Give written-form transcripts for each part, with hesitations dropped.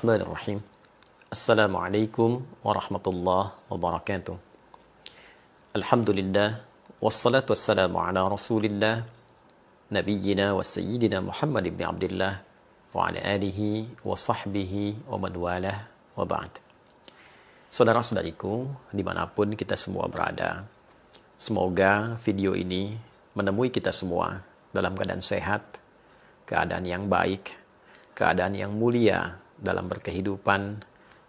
Bismillahirrahmanirrahim. Assalamualaikum warahmatullahi wabarakatuh. Alhamdulillah, wassalatu wassalamu ala rasulillah, nabiyyina wa sayyidina Muhammad ibn Abdullah, wa ala alihi wa sahbihi wa man walah, wa ba'd. Saudara-saudariku, dimanapun kita semua berada, semoga video ini menemui kita semua dalam keadaan sehat, keadaan yang baik, keadaan yang mulia dalam berkehidupan,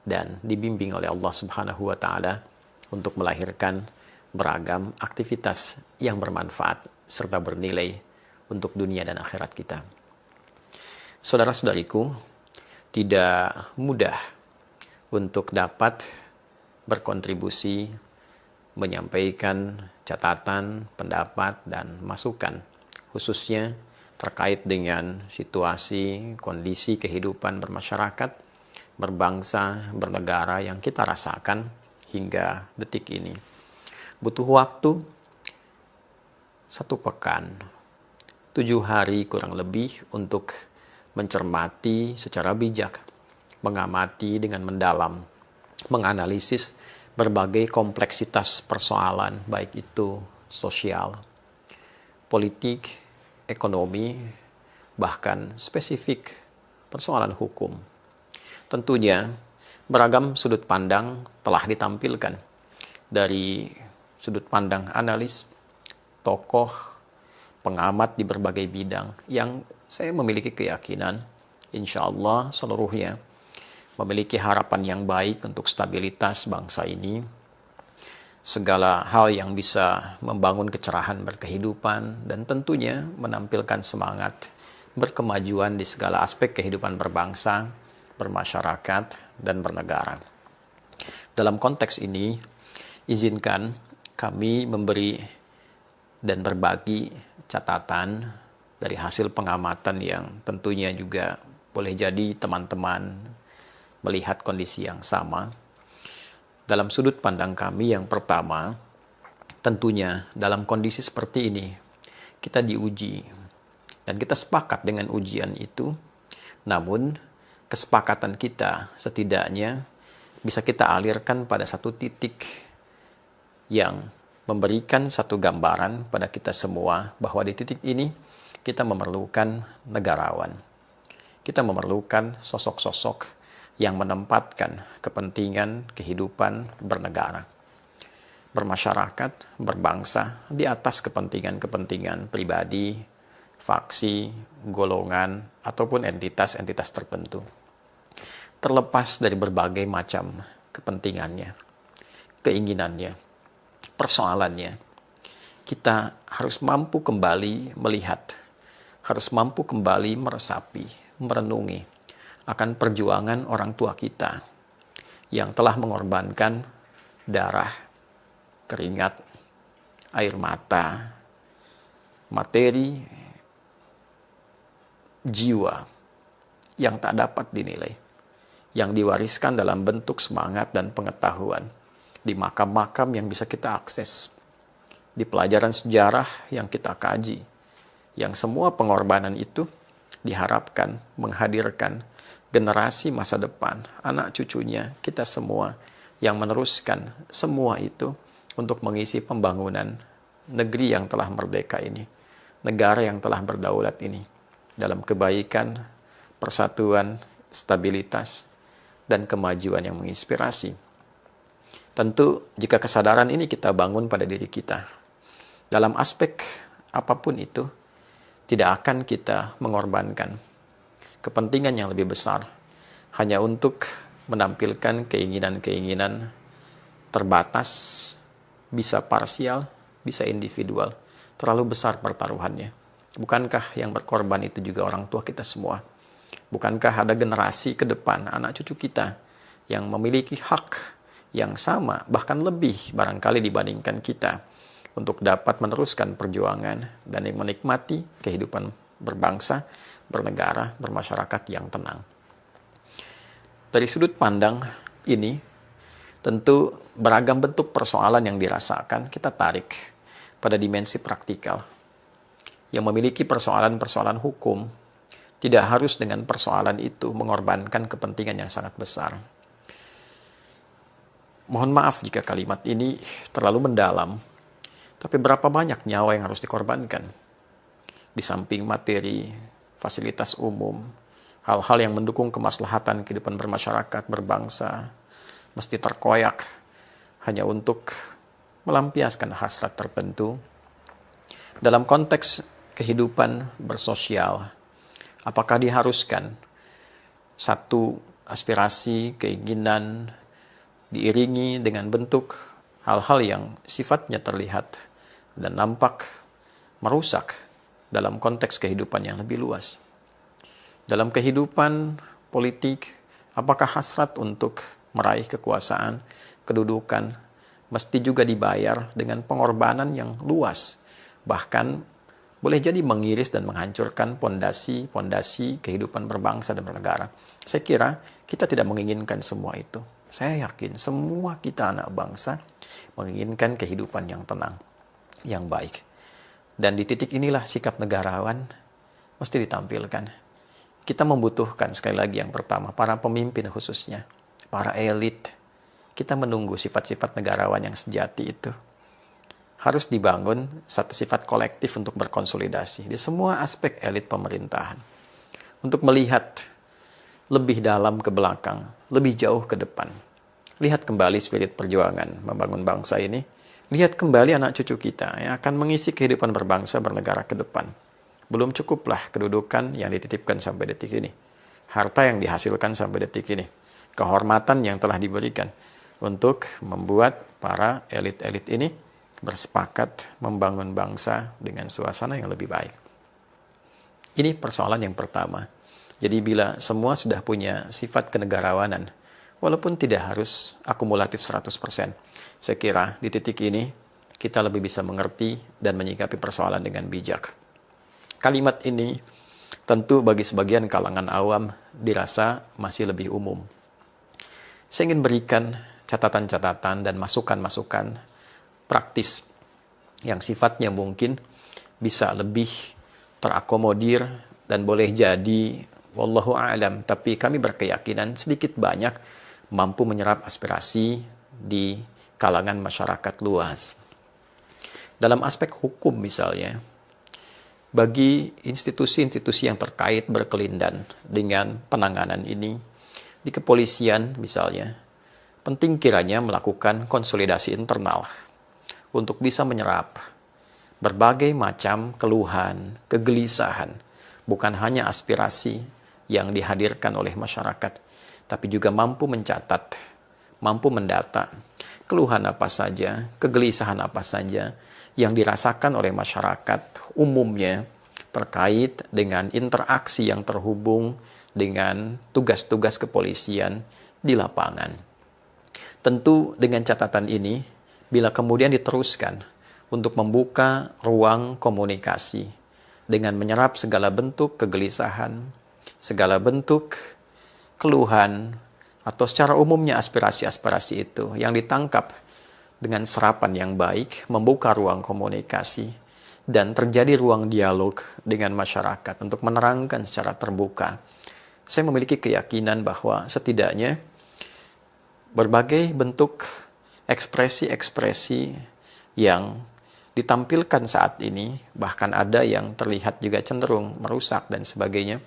dan dibimbing oleh Allah Subhanahu wa Ta'ala untuk melahirkan beragam aktivitas yang bermanfaat serta bernilai untuk dunia dan akhirat kita. Saudara-saudariku, tidak mudah untuk dapat berkontribusi, menyampaikan catatan, pendapat, dan masukan, khususnya terkait dengan situasi, kondisi kehidupan bermasyarakat, berbangsa, bernegara yang kita rasakan hingga detik ini. Butuh waktu 1 pekan, 7 hari kurang lebih untuk mencermati secara bijak, mengamati dengan mendalam, menganalisis berbagai kompleksitas persoalan, baik itu sosial, politik, ekonomi, bahkan spesifik persoalan hukum. Tentunya beragam sudut pandang telah ditampilkan dari sudut pandang analis, tokoh, pengamat di berbagai bidang yang saya memiliki keyakinan insya Allah seluruhnya memiliki harapan yang baik untuk stabilitas bangsa ini, segala hal yang bisa membangun kecerahan berkehidupan, dan tentunya menampilkan semangat berkemajuan di segala aspek kehidupan berbangsa, bermasyarakat, dan bernegara. Dalam konteks ini, izinkan kami memberi dan berbagi catatan dari hasil pengamatan yang tentunya juga boleh jadi teman-teman melihat kondisi yang sama. Dalam sudut pandang kami yang pertama, tentunya dalam kondisi seperti ini, kita diuji. Dan kita sepakat dengan ujian itu, namun kesepakatan kita setidaknya bisa kita alirkan pada satu titik yang memberikan satu gambaran pada kita semua bahwa di titik ini kita memerlukan negarawan. Kita memerlukan sosok-sosok yang menempatkan kepentingan kehidupan bernegara, bermasyarakat, berbangsa di atas kepentingan-kepentingan pribadi, faksi, golongan, ataupun entitas-entitas tertentu. Terlepas dari berbagai macam kepentingannya, keinginannya, persoalannya, kita harus mampu kembali melihat, harus mampu kembali meresapi, merenungi akan perjuangan orang tua kita yang telah mengorbankan darah, keringat, air mata, materi, jiwa yang tak dapat dinilai, yang diwariskan dalam bentuk semangat dan pengetahuan di makam-makam yang bisa kita akses, di pelajaran sejarah yang kita kaji, yang semua pengorbanan itu diharapkan menghadirkan generasi masa depan, anak cucunya, kita semua yang meneruskan semua itu untuk mengisi pembangunan negeri yang telah merdeka ini, negara yang telah berdaulat ini, dalam kebaikan, persatuan, stabilitas, dan kemajuan yang menginspirasi. Tentu jika kesadaran ini kita bangun pada diri kita, dalam aspek apapun itu, tidak akan kita mengorbankan kepentingan yang lebih besar hanya untuk menampilkan keinginan-keinginan terbatas, bisa parsial, bisa individual. Terlalu besar pertaruhannya. Bukankah yang berkorban itu juga orang tua kita semua? Bukankah ada generasi ke depan, anak cucu kita, yang memiliki hak yang sama, bahkan lebih barangkali dibandingkan kita, untuk dapat meneruskan perjuangan dan menikmati kehidupan berbangsa, bernegara, bermasyarakat yang tenang. Dari sudut pandang ini, tentu beragam bentuk persoalan yang dirasakan kita tarik pada dimensi praktikal. Yang memiliki persoalan-persoalan hukum, Tidak harus dengan persoalan itu mengorbankan kepentingan yang sangat besar. Mohon maaf jika kalimat ini terlalu mendalam, tapi berapa banyak nyawa yang harus dikorbankan? Di samping materi, fasilitas umum, hal-hal yang mendukung kemaslahatan kehidupan bermasyarakat, berbangsa, mesti terkoyak hanya untuk melampiaskan hasrat tertentu. Dalam konteks kehidupan bersosial, apakah diharuskan satu aspirasi, keinginan diiringi dengan bentuk hal-hal yang sifatnya terlihat dan nampak merusak dalam konteks kehidupan yang lebih luas? Dalam kehidupan politik, apakah hasrat untuk meraih kekuasaan, kedudukan, mesti juga dibayar dengan pengorbanan yang luas, bahkan boleh jadi mengiris dan menghancurkan pondasi kehidupan berbangsa dan bernegara? Saya kira kita tidak menginginkan semua itu. Saya yakin semua kita anak bangsa menginginkan kehidupan yang tenang, yang baik. Dan di titik inilah sikap negarawan mesti ditampilkan. Kita membutuhkan, sekali lagi yang pertama, para pemimpin khususnya, para elit. Kita menunggu sifat-sifat negarawan yang sejati itu. Harus dibangun satu sifat kolektif untuk berkonsolidasi di semua aspek elit pemerintahan. Untuk melihat lebih dalam ke belakang, lebih jauh ke depan. Lihat kembali spirit perjuangan membangun bangsa ini. Lihat kembali anak cucu kita yang akan mengisi kehidupan berbangsa bernegara ke depan. Belum cukuplah kedudukan yang dititipkan sampai detik ini. Harta yang dihasilkan sampai detik ini. Kehormatan yang telah diberikan untuk membuat para elit-elit ini bersepakat membangun bangsa dengan suasana yang lebih baik. Ini persoalan yang pertama. Jadi bila semua sudah punya sifat kenegarawanan, walaupun tidak harus akumulatif 100%, saya kira di titik ini kita lebih bisa mengerti dan menyikapi persoalan dengan bijak. Kalimat ini tentu bagi sebagian kalangan awam dirasa masih lebih umum. Saya ingin berikan catatan-catatan dan masukan-masukan praktis yang sifatnya mungkin bisa lebih terakomodir dan boleh jadi wallahu a'lam, tapi kami berkeyakinan sedikit banyak mampu menyerap aspirasi di kalangan masyarakat luas. Dalam aspek hukum misalnya, bagi institusi-institusi yang terkait berkelindan dengan penanganan ini, di kepolisian misalnya, penting kiranya melakukan konsolidasi internal untuk bisa menyerap berbagai macam keluhan, kegelisahan, bukan hanya aspirasi yang dihadirkan oleh masyarakat, tapi juga mampu mencatat, mampu mendata keluhan apa saja, kegelisahan apa saja yang dirasakan oleh masyarakat umumnya terkait dengan interaksi yang terhubung dengan tugas-tugas kepolisian di lapangan. Tentu dengan catatan ini, bila kemudian diteruskan untuk membuka ruang komunikasi dengan menyerap segala bentuk kegelisahan, segala bentuk keluhan, atau secara umumnya aspirasi-aspirasi itu yang ditangkap dengan serapan yang baik, membuka ruang komunikasi, dan terjadi ruang dialog dengan masyarakat untuk menerangkan secara terbuka. Saya memiliki keyakinan bahwa setidaknya berbagai bentuk ekspresi-ekspresi yang ditampilkan saat ini, bahkan ada yang terlihat juga cenderung merusak dan sebagainya,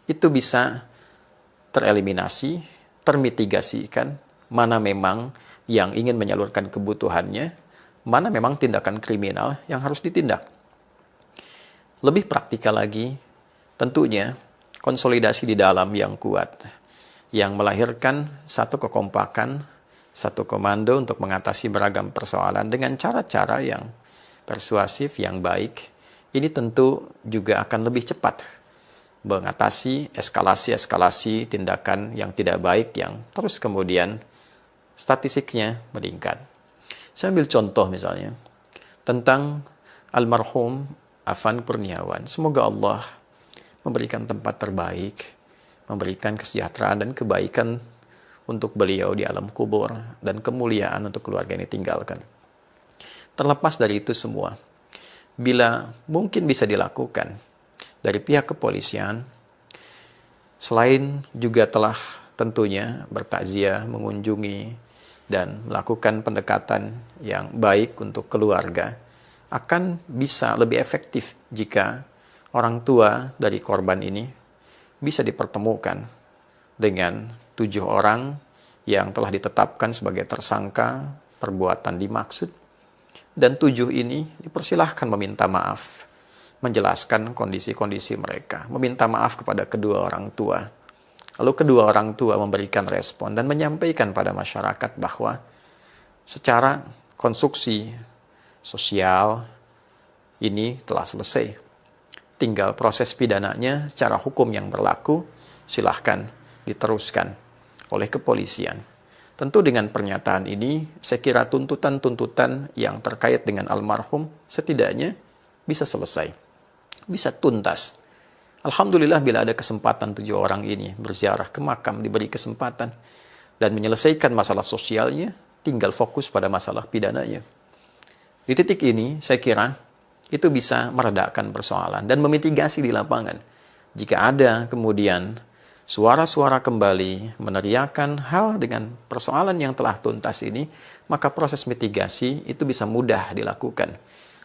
itu bisa tereliminasi, termitigasikan, mana memang yang ingin menyalurkan kebutuhannya, mana memang tindakan kriminal yang harus ditindak. Lebih praktikal lagi, tentunya konsolidasi di dalam yang kuat, yang melahirkan satu kekompakan, satu komando untuk mengatasi beragam persoalan dengan cara-cara yang persuasif, yang baik. Ini tentu juga akan lebih cepat mengatasi eskalasi-eskalasi tindakan yang tidak baik yang terus kemudian statistiknya meningkat. Saya ambil contoh misalnya tentang almarhum Afan Kurniawan. Semoga Allah memberikan tempat terbaik, memberikan kesejahteraan dan kebaikan untuk beliau di alam kubur dan kemuliaan untuk keluarga yang ditinggalkan. Terlepas dari itu semua, bila mungkin bisa dilakukan dari pihak kepolisian, Selain juga telah tentunya bertakziah, mengunjungi, dan melakukan pendekatan yang baik untuk keluarga, akan bisa lebih efektif jika orang tua dari korban ini bisa dipertemukan dengan 7 orang yang telah ditetapkan sebagai tersangka perbuatan dimaksud, dan 7 ini dipersilahkan meminta maaf, menjelaskan kondisi-kondisi mereka, meminta maaf kepada kedua orang tua. Lalu kedua orang tua memberikan respon dan menyampaikan pada masyarakat bahwa secara konstruksi sosial ini telah selesai. Tinggal proses pidananya secara hukum yang berlaku, silahkan diteruskan oleh kepolisian. Tentu dengan pernyataan ini, saya kira tuntutan-tuntutan yang terkait dengan almarhum setidaknya bisa selesai, bisa tuntas. Alhamdulillah bila ada kesempatan 7 orang ini berziarah ke makam, diberi kesempatan dan menyelesaikan masalah sosialnya, tinggal fokus pada masalah pidananya. Di titik ini, saya kira itu bisa meredakan persoalan dan memitigasi di lapangan. Jika ada kemudian suara-suara kembali meneriakan hal dengan persoalan yang telah tuntas ini, maka proses mitigasi itu bisa mudah dilakukan.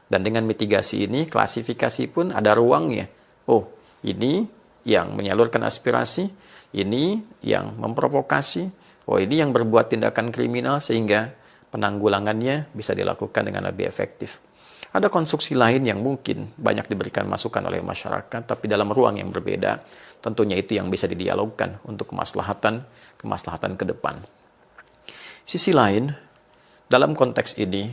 Dan dengan mitigasi ini, klasifikasi pun ada ruangnya. Oh, ini yang menyalurkan aspirasi, ini yang memprovokasi, oh ini yang berbuat tindakan kriminal, sehingga penanggulangannya bisa dilakukan dengan lebih efektif. Ada konstruksi lain yang mungkin banyak diberikan masukan oleh masyarakat, tapi dalam ruang yang berbeda. Tentunya itu yang bisa didialogkan untuk kemaslahatan ke depan. Sisi lain, dalam konteks ini,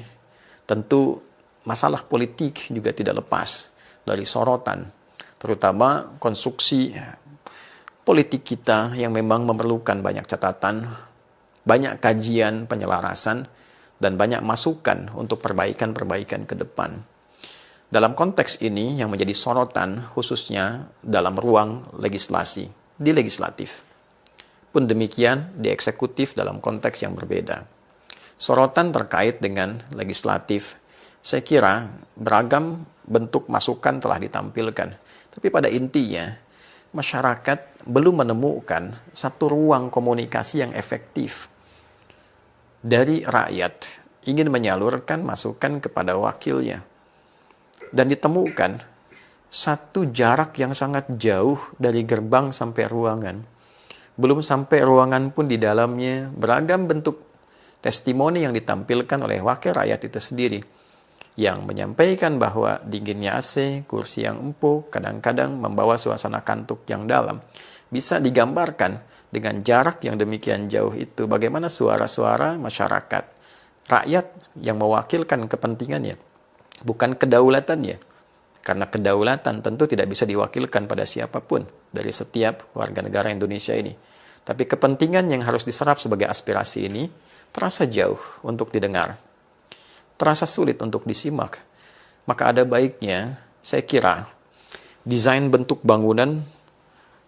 tentu masalah politik juga tidak lepas dari sorotan, terutama konstruksi politik kita yang memang memerlukan banyak catatan, banyak kajian penyelarasan, dan banyak masukan untuk perbaikan-perbaikan ke depan. Dalam konteks ini yang menjadi sorotan khususnya dalam ruang legislasi, di legislatif. Pun demikian di eksekutif dalam konteks yang berbeda. Sorotan terkait dengan legislatif, saya kira beragam bentuk masukan telah ditampilkan. Tapi pada intinya, masyarakat belum menemukan satu ruang komunikasi yang efektif dari rakyat ingin menyalurkan masukan kepada wakilnya. Dan ditemukan satu jarak yang sangat jauh dari gerbang sampai ruangan. Belum sampai ruangan pun di dalamnya beragam bentuk testimoni yang ditampilkan oleh wakil rakyat itu sendiri. Yang menyampaikan bahwa dinginnya AC, kursi yang empuk, kadang-kadang membawa suasana kantuk yang dalam. Bisa digambarkan dengan jarak yang demikian jauh itu, bagaimana suara-suara masyarakat, rakyat yang mewakilkan kepentingannya, bukan kedaulatannya. Karena kedaulatan tentu tidak bisa diwakilkan pada siapapun dari setiap warga negara Indonesia ini. Tapi kepentingan yang harus diserap sebagai aspirasi ini terasa jauh untuk didengar, terasa sulit untuk disimak. Maka ada baiknya, saya kira, desain bentuk bangunan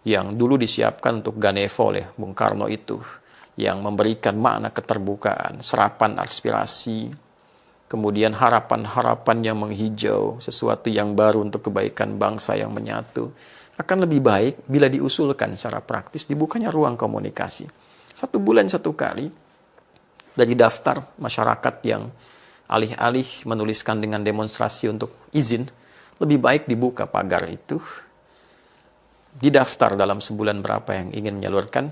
yang dulu disiapkan untuk Ganevo oleh Bung Karno itu, yang memberikan makna keterbukaan, serapan aspirasi, kemudian harapan-harapan yang menghijau, sesuatu yang baru untuk kebaikan bangsa yang menyatu, akan lebih baik bila diusulkan secara praktis, dibukanya ruang komunikasi. 1 bulan 1 kali, dari daftar masyarakat yang alih-alih menuliskan dengan demonstrasi untuk izin, lebih baik dibuka pagar itu, didaftar dalam sebulan berapa yang ingin menyalurkan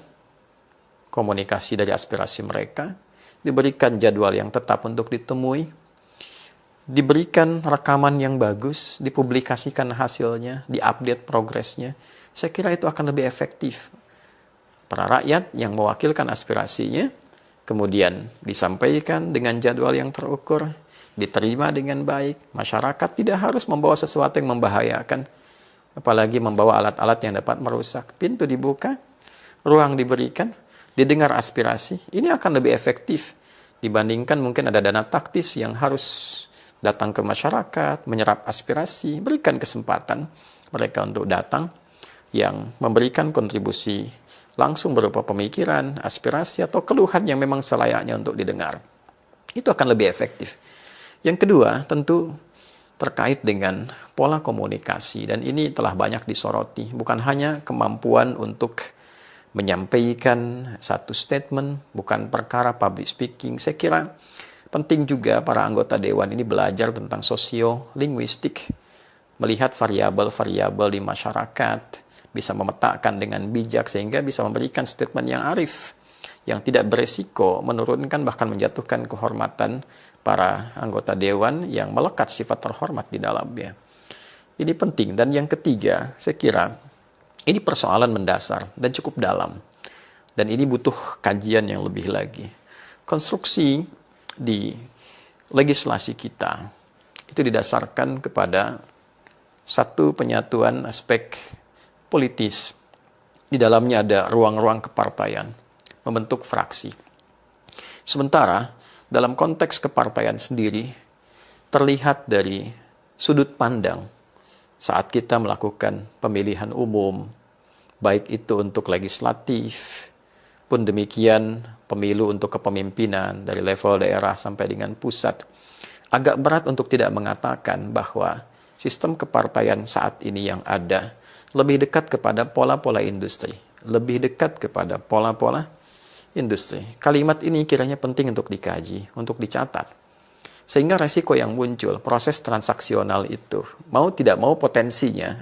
komunikasi dari aspirasi mereka, diberikan jadwal yang tetap untuk ditemui, diberikan rekaman yang bagus, dipublikasikan hasilnya, diupdate progresnya. Saya kira itu akan lebih efektif. Para rakyat yang mewakilkan aspirasinya, kemudian disampaikan dengan jadwal yang terukur, diterima dengan baik. Masyarakat tidak harus membawa sesuatu yang membahayakan, apalagi membawa alat-alat yang dapat merusak. Pintu dibuka, ruang diberikan, didengar aspirasi. Ini akan lebih efektif dibandingkan mungkin ada dana taktis yang harus datang ke masyarakat, menyerap aspirasi, berikan kesempatan mereka untuk datang yang memberikan kontribusi langsung berupa pemikiran, aspirasi, atau keluhan yang memang selayaknya untuk didengar. Itu akan lebih efektif. Yang kedua, tentu terkait dengan pola komunikasi, dan ini telah banyak disoroti. Bukan hanya kemampuan untuk menyampaikan satu statement, bukan perkara public speaking. Saya kira penting juga para anggota dewan ini belajar tentang sosiolinguistik, melihat variabel-variabel di masyarakat, bisa memetakan dengan bijak sehingga bisa memberikan statement yang arif, yang tidak beresiko menurunkan bahkan menjatuhkan kehormatan para anggota dewan yang melekat sifat terhormat di dalamnya. Ini penting. Dan yang ketiga, saya kira ini persoalan mendasar dan cukup dalam. Dan ini butuh kajian yang lebih lagi. Konstruksi di legislasi kita itu didasarkan kepada satu penyatuan aspek politis. Di dalamnya ada ruang-ruang kepartaian, membentuk fraksi. Sementara dalam konteks kepartaian sendiri, terlihat dari sudut pandang saat kita melakukan pemilihan umum, baik itu untuk legislatif, pun demikian pemilu untuk kepemimpinan dari level daerah sampai dengan pusat. Agak berat untuk tidak mengatakan bahwa sistem kepartaian saat ini yang ada lebih dekat kepada pola-pola industri, lebih dekat kepada pola-pola industri. Kalimat ini kiranya penting untuk dikaji, untuk dicatat. Sehingga resiko yang muncul, proses transaksional itu, mau tidak mau potensinya,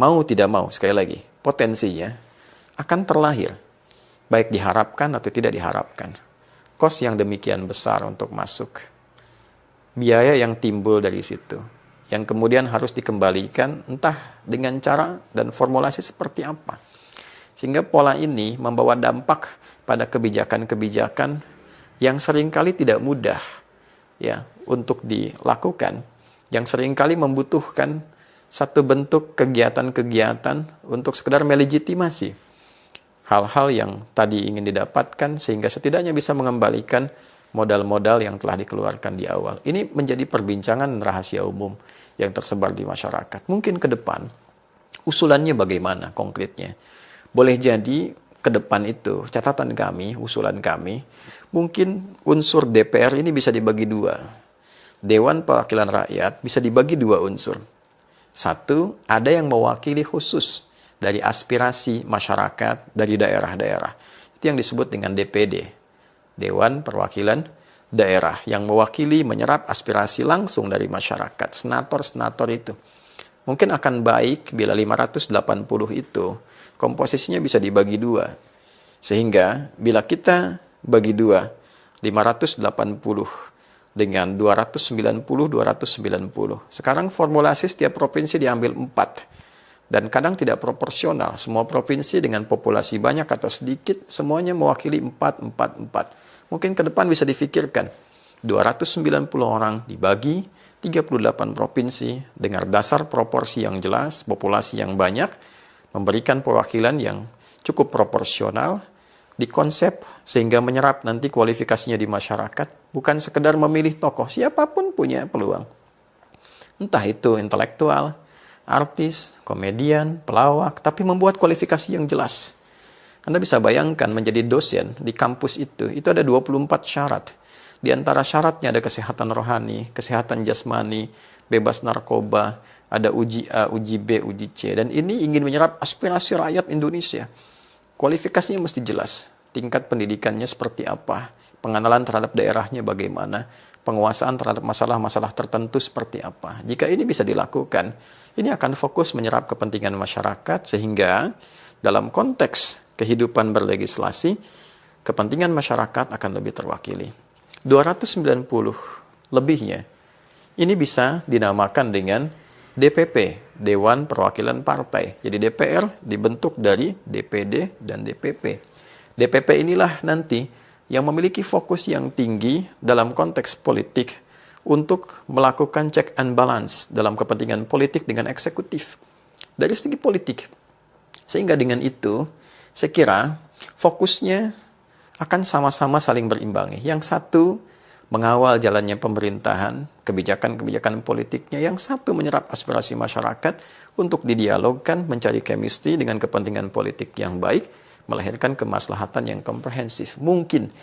mau tidak mau, sekali lagi, potensinya akan terlahir, baik diharapkan atau tidak diharapkan. Kos yang demikian besar untuk masuk, biaya yang timbul dari situ, yang kemudian harus dikembalikan entah dengan cara dan formulasi seperti apa. Sehingga pola ini membawa dampak pada kebijakan-kebijakan yang seringkali tidak mudah ya untuk dilakukan, yang seringkali membutuhkan satu bentuk kegiatan-kegiatan untuk sekedar melegitimasi hal-hal yang tadi ingin didapatkan, sehingga setidaknya bisa mengembalikan modal-modal yang telah dikeluarkan di awal. Ini menjadi perbincangan rahasia umum yang tersebar di masyarakat. Mungkin ke depan usulannya bagaimana konkretnya? Boleh jadi ke depan itu, catatan kami, usulan kami, mungkin unsur DPR ini bisa dibagi dua. Dewan Perwakilan Rakyat bisa dibagi dua unsur. Satu, ada yang mewakili khusus dari aspirasi masyarakat dari daerah-daerah. Itu yang disebut dengan DPD, Dewan Perwakilan Daerah, yang mewakili menyerap aspirasi langsung dari masyarakat, senator-senator itu. Mungkin akan baik bila 580 itu komposisinya bisa dibagi dua. Sehingga bila kita bagi dua, 580 dengan 290. Sekarang formulasi setiap provinsi diambil 4. Dan kadang tidak proporsional. Semua provinsi dengan populasi banyak atau sedikit, semuanya mewakili 4. Mungkin ke depan bisa difikirkan. 290 orang dibagi 38 provinsi dengan dasar proporsi yang jelas, populasi yang banyak, memberikan perwakilan yang cukup proporsional, dikonsep sehingga menyerap nanti kualifikasinya di masyarakat, bukan sekedar memilih tokoh, siapapun punya peluang. Entah itu intelektual, artis, komedian, pelawak, tapi membuat kualifikasi yang jelas. Anda bisa bayangkan menjadi dosen di kampus itu ada 24 syarat. Di antara syaratnya ada kesehatan rohani, kesehatan jasmani, bebas narkoba, ada uji A, uji B, uji C. Dan ini ingin menyerap aspirasi rakyat Indonesia. Kualifikasinya mesti jelas. Tingkat pendidikannya seperti apa, pengenalan terhadap daerahnya bagaimana, penguasaan terhadap masalah-masalah tertentu seperti apa. Jika ini bisa dilakukan, ini akan fokus menyerap kepentingan masyarakat, sehingga dalam konteks kehidupan berlegislasi, kepentingan masyarakat akan lebih terwakili. 290 lebihnya, ini bisa dinamakan dengan DPP, Dewan Perwakilan Partai. Jadi DPR dibentuk dari DPD dan DPP. DPP inilah nanti yang memiliki fokus yang tinggi dalam konteks politik untuk melakukan check and balance dalam kepentingan politik dengan eksekutif dari segi politik. Sehingga dengan itu, saya kira fokusnya akan sama-sama saling berimbangi. Yang satu mengawal jalannya pemerintahan, kebijakan-kebijakan politiknya. Yang satu menyerap aspirasi masyarakat untuk didialogkan, mencari chemistry dengan kepentingan politik yang baik, melahirkan kemaslahatan yang komprehensif. Mungkin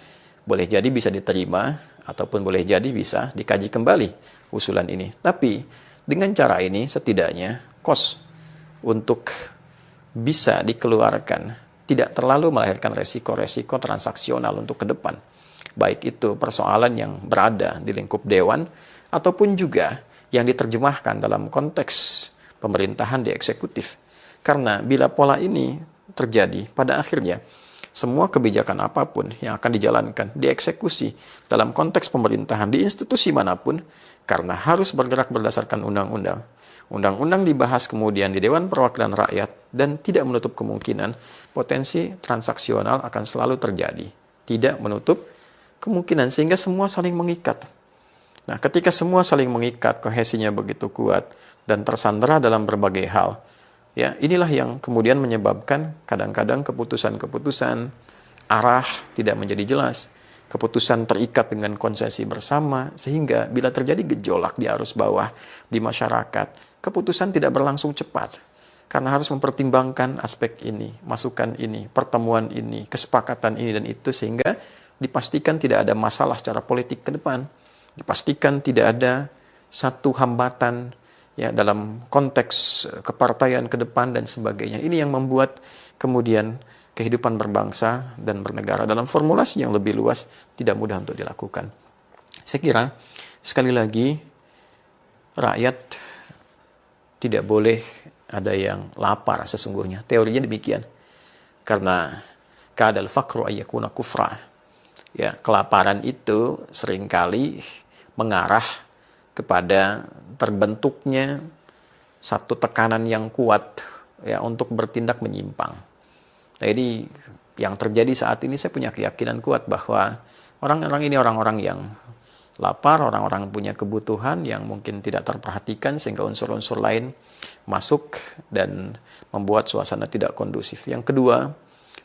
boleh jadi bisa diterima ataupun boleh jadi bisa dikaji kembali usulan ini. Tapi dengan cara ini setidaknya cost untuk bisa dikeluarkan tidak terlalu melahirkan resiko-resiko transaksional untuk ke depan. Baik itu persoalan yang berada di lingkup dewan ataupun juga yang diterjemahkan dalam konteks pemerintahan di eksekutif. Karena bila pola ini terjadi, pada akhirnya semua kebijakan apapun yang akan dijalankan, dieksekusi dalam konteks pemerintahan di institusi manapun, karena harus bergerak berdasarkan undang-undang. Undang-undang dibahas kemudian di Dewan Perwakilan Rakyat dan tidak menutup kemungkinan potensi transaksional akan selalu terjadi. Tidak menutup kemungkinan sehingga semua saling mengikat. Nah, ketika semua saling mengikat, kohesinya begitu kuat dan tersandera dalam berbagai hal, ya, inilah yang kemudian menyebabkan kadang-kadang keputusan-keputusan arah tidak menjadi jelas. Keputusan terikat dengan konsesi bersama, sehingga bila terjadi gejolak di arus bawah di masyarakat, keputusan tidak berlangsung cepat. Karena harus mempertimbangkan aspek ini, masukan ini, pertemuan ini, kesepakatan ini dan itu, sehingga dipastikan tidak ada masalah secara politik ke depan. Dipastikan tidak ada satu hambatan ya dalam konteks kepartaian ke depan dan sebagainya. Ini yang membuat kemudian kehidupan berbangsa dan bernegara dalam formulasi yang lebih luas tidak mudah untuk dilakukan. Saya kira sekali lagi rakyat tidak boleh ada yang lapar sesungguhnya. Teorinya demikian. Karena kadal faqru ayyakuna kufra. Ya, kelaparan itu seringkali mengarah kepada terbentuknya satu tekanan yang kuat ya untuk bertindak menyimpang. Nah, ini yang terjadi saat ini. Saya punya keyakinan kuat bahwa orang-orang ini orang-orang yang lapar, orang-orang punya kebutuhan yang mungkin tidak terperhatikan sehingga unsur-unsur lain masuk dan membuat suasana tidak kondusif. Yang kedua,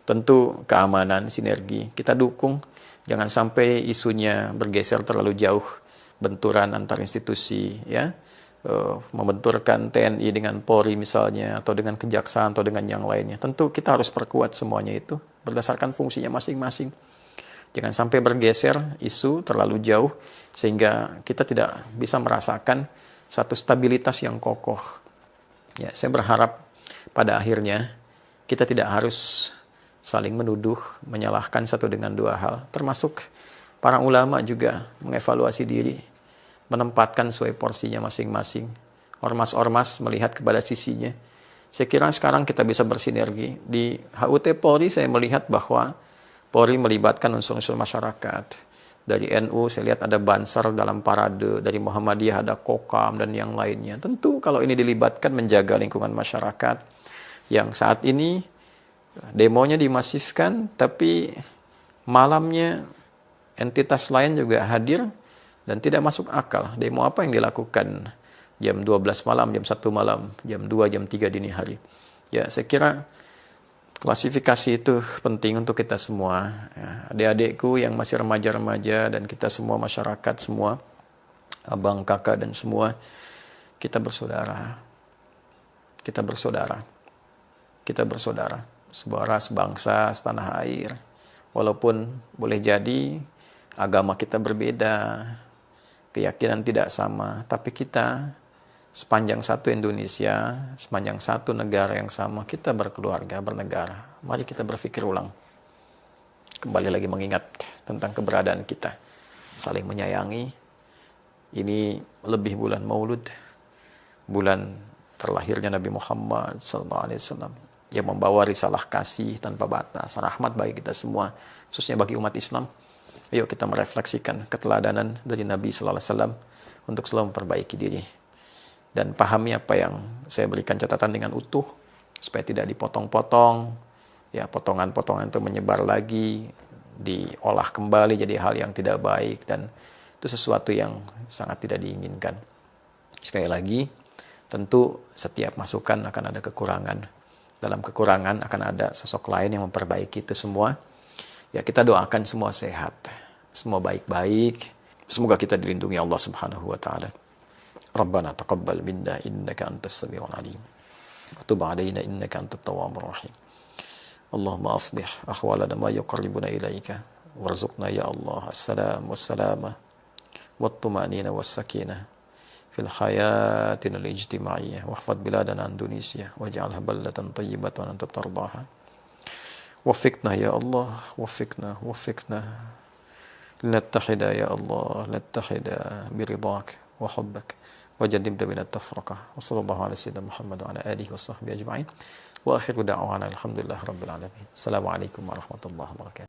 tentu keamanan, sinergi. Kita dukung, jangan sampai isunya bergeser terlalu jauh, benturan antar institusi, ya, membenturkan TNI dengan Polri misalnya, atau dengan kejaksaan, atau dengan yang lainnya. Tentu kita harus perkuat semuanya itu berdasarkan fungsinya masing-masing. Jangan sampai bergeser isu terlalu jauh sehingga kita tidak bisa merasakan satu stabilitas yang kokoh. Ya, saya berharap pada akhirnya kita tidak harus saling menuduh, menyalahkan satu dengan dua hal. Termasuk para ulama juga mengevaluasi diri, menempatkan sesuai porsinya masing-masing. Ormas-ormas melihat kepada sisinya. Saya kira sekarang kita bisa bersinergi. Di HUT Polri saya melihat bahwa Polri melibatkan unsur-unsur masyarakat. Dari NU saya lihat ada Bansar dalam parade, dari Muhammadiyah ada Kokam dan yang lainnya. Tentu kalau ini dilibatkan menjaga lingkungan masyarakat yang saat ini demonya dimasifkan, tapi malamnya entitas lain juga hadir dan tidak masuk akal. Demo apa yang dilakukan jam 12 malam, jam 1 malam, jam 2, jam 3 dini hari. Ya, saya kira klasifikasi itu penting untuk kita semua. Ya, adik-adikku yang masih remaja-remaja dan kita semua masyarakat, semua abang, kakak dan semua, kita bersaudara. Kita bersaudara. Kita bersaudara. Sebuah ras, bangsa, setanah air. Walaupun boleh jadi agama kita berbeda, keyakinan tidak sama, tapi kita sepanjang satu Indonesia, sepanjang satu negara yang sama, kita berkeluarga, bernegara. Mari kita berpikir ulang. Kembali lagi mengingat tentang keberadaan kita. Saling menyayangi. Ini lebih bulan Maulud, bulan terlahirnya Nabi Muhammad SAW, yang membawa risalah kasih tanpa batas, rahmat bagi kita semua, khususnya bagi umat Islam. Ayo kita merefleksikan keteladanan dari Nabi SAW untuk selalu memperbaiki diri. Dan pahami apa yang saya berikan catatan dengan utuh, supaya tidak dipotong-potong, ya potongan-potongan itu menyebar lagi, diolah kembali jadi hal yang tidak baik, dan itu sesuatu yang sangat tidak diinginkan. Sekali lagi, tentu setiap masukan akan ada kekurangan. Dalam kekurangan akan ada sosok lain yang memperbaiki itu semua. Ya, kita doakan semua sehat, semua baik-baik. Semoga kita dilindungi Allah Subhanahu wa taala. Rabbana taqabbal minna innaka antas samiul alim. Wa tub 'alaina innaka antat tawwabur rahim. Allahumma aslih ahwalana ma yuqarribuna ilaika warzuqna ya Allah as-salam was-salama والطمأنينة والسكينة في حياتنا الاجتماعية، واحفظ بلادنا إندونيسيا واجعلها بلدة طيبة أنت ترضاها. وفقنا يا الله، وفقنا لنتحد يا الله، نتحد برضاك وحبك، وجنبنا من التفرقة. وصلى الله على سيدنا محمد وعلى آله وصحبه أجمعين، وآخر دعوانا الحمد لله رب العالمين. السلام عليكم ورحمة الله وبركاته.